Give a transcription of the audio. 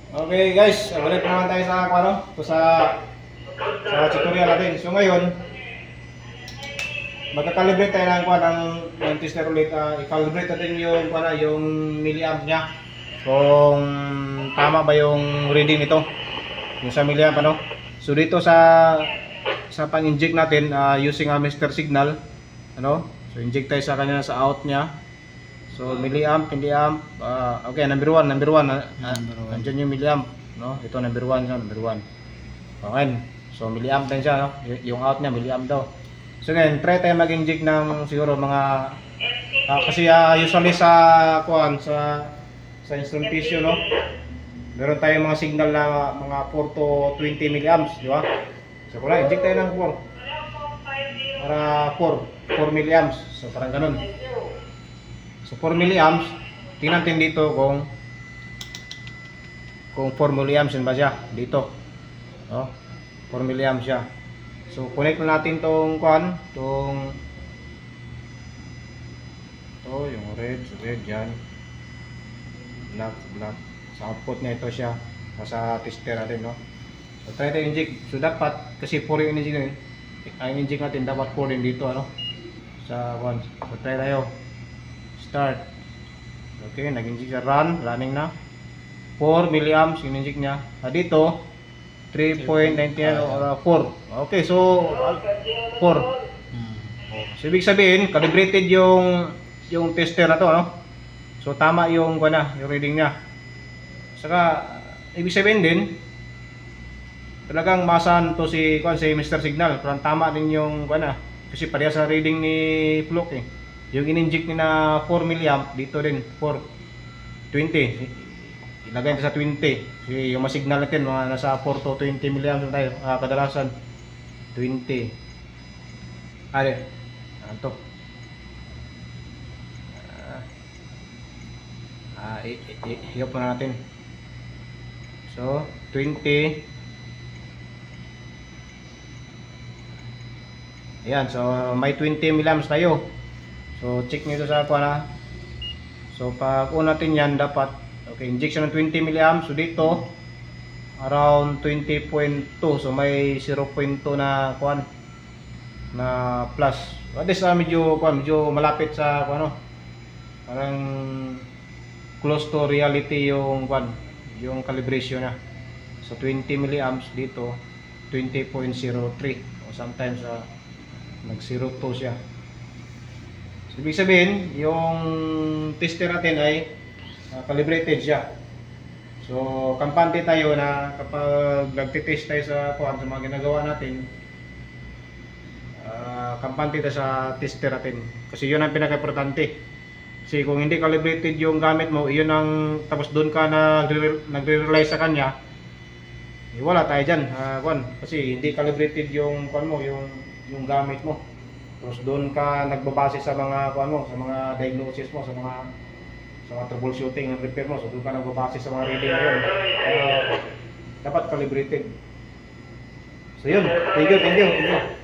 Okay guys, balik naman tayo sa ano, sa tutorial natin. So ngayon, magka-calibrate tayo ng tester ulit. I-calibrate natin yung milliamp niya. Kung tama ba yung reading nito. Yung sa milliamp ano. So dito sa pang-inject natin using a master signal, ano? So inject tayo sa kanya sa out niya. So milliamp, milliamp, okay, number 1, nandiyan yung milliamp, no? Ito number 1 siya, number 1. Okay. So milliamp din siya, no? Yung out niya milliamp daw. So ngayon, try tayo mag-inject ng siguro mga kasi usually sa instrumentation, no? Meron tayong mga signal na mga 4 to 20 milliamps, di ba? So kung inject tayo ng 4 para 4 milliamps. So parang ganun. So 4 milliamps, tingnan natin dito kung 4 milliamps ba siya dito. No? 4 milliamps siya. So connect na natin tong yung red yan. Black. Sa output niya ito siya. Nasa tester natin, no. So try tayo inject. So dapat kasi 4 yung inject natin. Ang inject natin dapat 4 din dito, ano. Sa one. So try tayo. Start. Okay, nag-inject siya, running na. 4 milliamps yung inject niya. Dito 3.99 or 4. Okay, so 4. So ibig sabihin, calibrated yung tester na to, no? So tama yung reading niya. Saka ibig sabihin din talagang masan to si Mr. Signal. Parang tama din yung kasi pareha sa reading ni Fluke eh. Yung in-inject ni na 4 milliamp dito din 20. Ilagay natin sa 20. Kasi yung masignal natin mga nasa 4 to 20 milliamp tayo kadalasan 20. Ito. Ihop na natin. So 20. Ayan, so may 20 milliamps tayo. So check nyo ito sa So pag natin yan dapat injection ng 20 milliamps. So dito around 20.2. So may 0.2 na na plus. At least medyo malapit sa parang close to reality yung calibration na. So 20 milliamps dito 20.03 o sometimes nag-02 siya. So, ibig sabihin yung tester natin ay calibrated siya. So kampante tayo na kapag nagtitest tayo sa mga ginagawa natin, kampante tayo sa tester natin kasi yun ang pinaka-importante. Kasi kung hindi calibrated yung gamit mo, yun ang tapos doon ka nagre-rely sa kanya, wala tayo dyan. Kasi hindi calibrated yung yung gamit mo. Tapos doon ka nagbabase sa mga sa mga diagnosis mo, sa mga troubleshooting and repair mo. So doon ka nagbabase sa mga reading mo yun. Dapat calibrated. So yun, thank you.